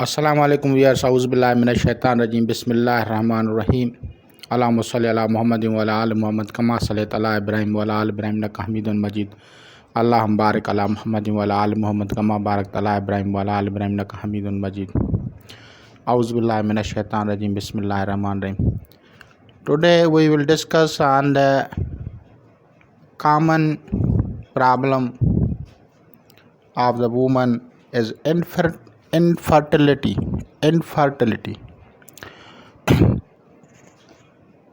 अस्सलाम वालेकुम व्यूअर्स औज़ु बिल्लाहि मिनश शैतानिर रजीम बिस्मिल्लाहिर रहमानिर रहीम अल्लाहुम्मा सल्लि अला मुहम्मदिन व अला आलि मुहम्मद कमा सल्लैता अला इब्राहीम व अला आलि इब्राहीम इन्नका हमीदुम मजीद अल्लाहुम्मा बारिक अला मुहम्मदिन व अला आलि मुहम्मद कमा बारकता अला इब्राहीम व अला आलि इब्राहीम इन्नका हमीदुम मजीद औज़ु बिल्लाहि मिनश शैतानिर रजीम बिस्मिल्लाहिर रहमानिर रहीम. Today we will discuss on the common problem of the woman is infertility.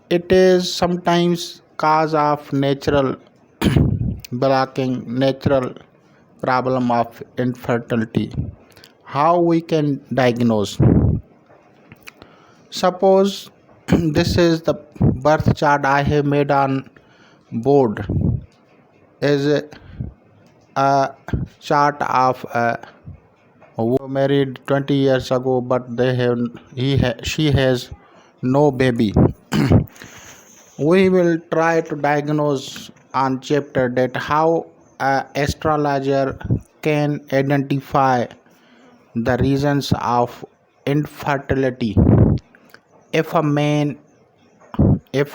It is sometimes cause of natural blocking, natural problem of infertility. How we can diagnose? Suppose this is the birth chart I have made on board, is a chart of a woman married 20 years ago, but she has no baby. We will try to diagnose on chapter that how a astrologer can identify the reasons of infertility. If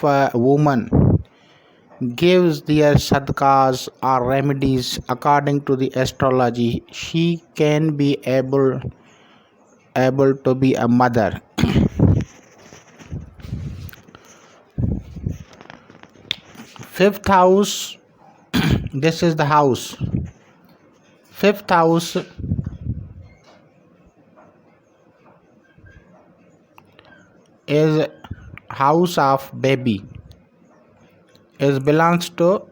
a woman gives their sadaqas or remedies according to the astrology, she can be able to be a mother. Fifth house, this is the house. Fifth house is house of baby. It belongs to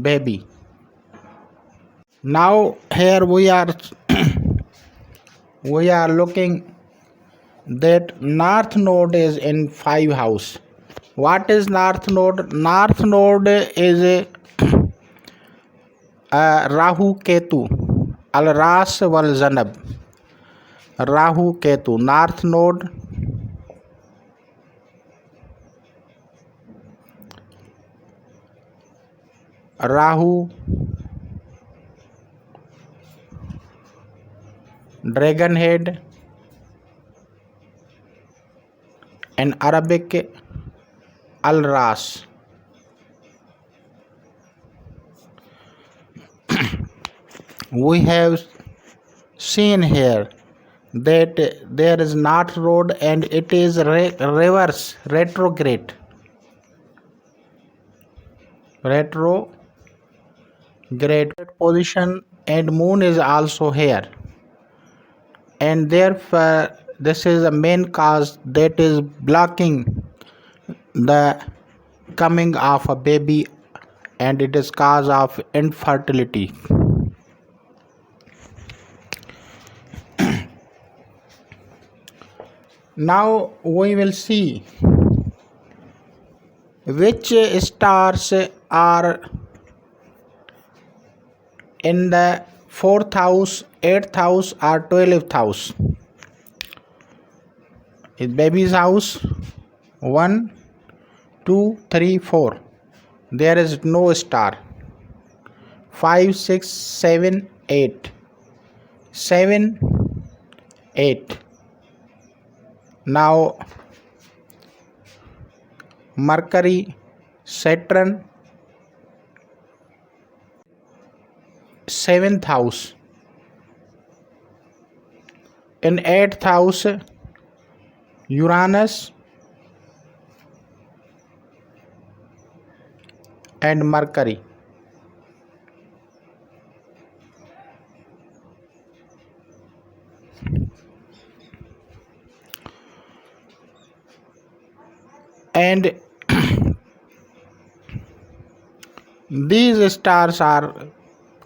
baby. Now here we are looking that north node is in 5 house. What is north node? North node is a Rahu Ketu al Ras wal Zanab. Rahu Ketu, north node Rahu, dragon head, in Arabic al Ras. We have seen here that there is north road and it is reverse, retrograde position, and moon is also here, and therefore this is a main cause that is blocking the coming of a baby, and it is cause of infertility. Now we will see which stars are in the 4th house, 8th house or 12th house. Is baby's house 1, 2, 3, 4. There is no star. 5, 6, 7, 8. 7, 8. Now Mercury, Saturn, 7th house. In 8th house, Uranus and Mercury. And these stars are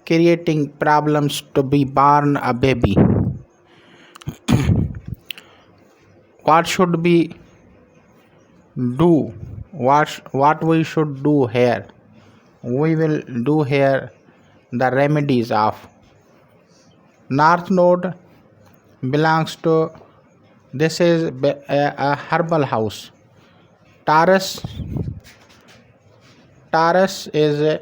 creating problems to be born a baby. What should we do? What we should do here? We will do here the remedies of north node belongs to, this is a herbal house. Taurus is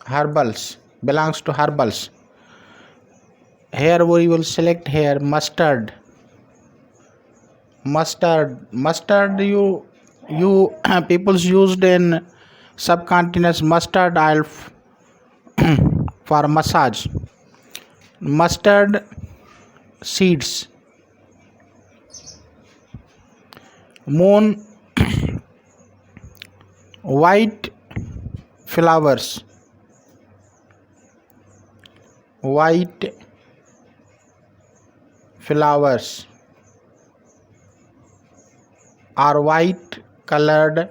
herbals, belongs to herbals. Here we will select here mustard. Mustard you people's used in subcontinents mustard oil for massage. Mustard seeds. Moon white flowers. White flowers or white colored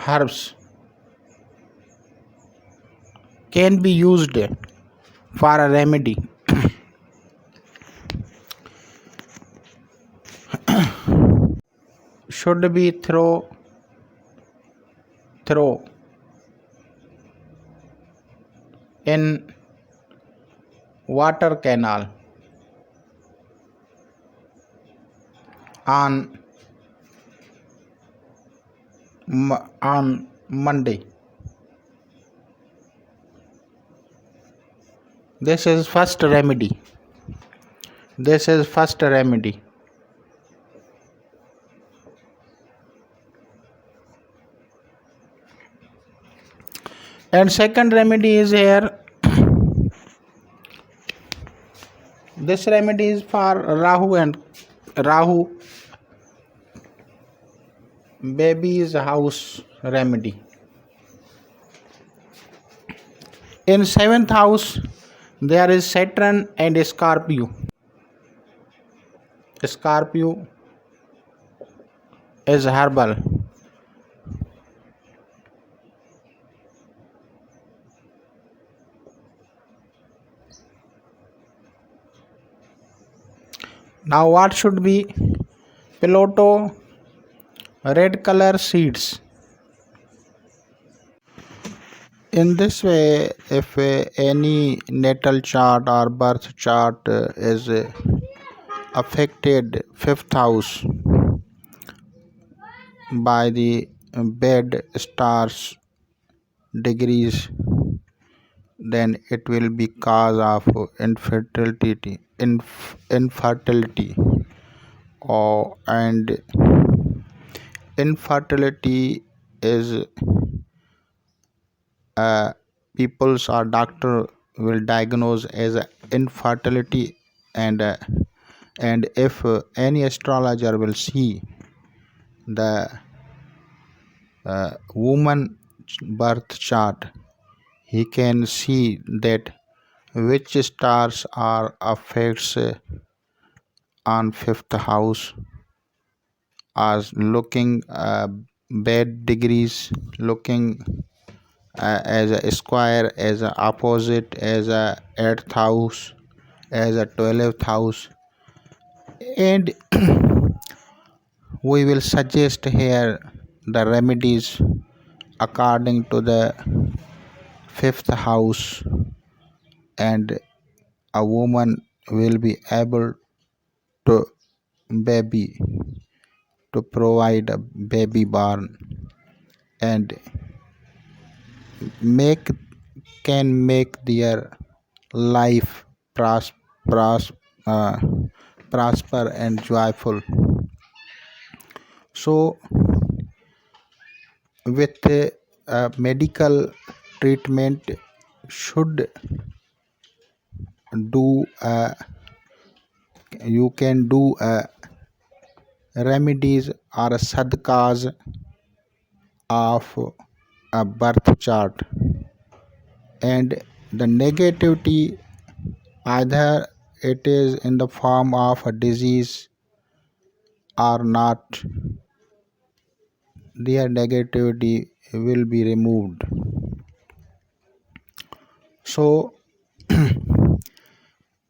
herbs can be used for a remedy. Should be throw in water canal on on Monday. This is first remedy. This is first remedy. And second remedy is here. This remedy is for Rahu baby's house remedy. In 7th house there is Saturn and Scorpio. Scorpio is herbal. Now what should be? Piloto red color seeds. In this way, if any natal chart or birth chart is affected 5th house by the bad stars degrees, then it will be cause of infertility and infertility is people's or doctor will diagnose as infertility, and if any astrologer will see the woman birth chart, he can see that which stars are affects on 5th house as looking bad degrees, looking as a square, as a opposite, as a 8th house, as a 12th house, and we will suggest here the remedies according to the 5th house, and a woman will be able to baby to provide a baby born and make can make their life uh, prosper and joyful. So with medical treatment should do you can do remedies or sadkas of a birth chart, and the negativity either it is in the form of a disease or not, their negativity will be removed. So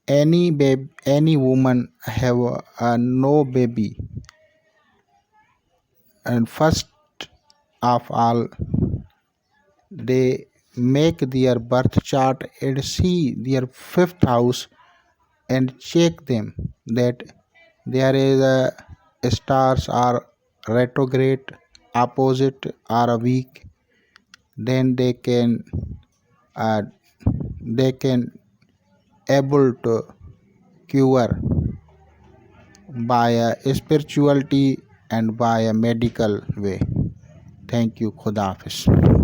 any woman have no baby, and first of all they make their birth chart and see their 5th house and check them that there is a stars are retrograde, opposite, or a weak, then uh, they can able to cure by a spirituality and by a medical way. Thank you. Khuda Hafiz.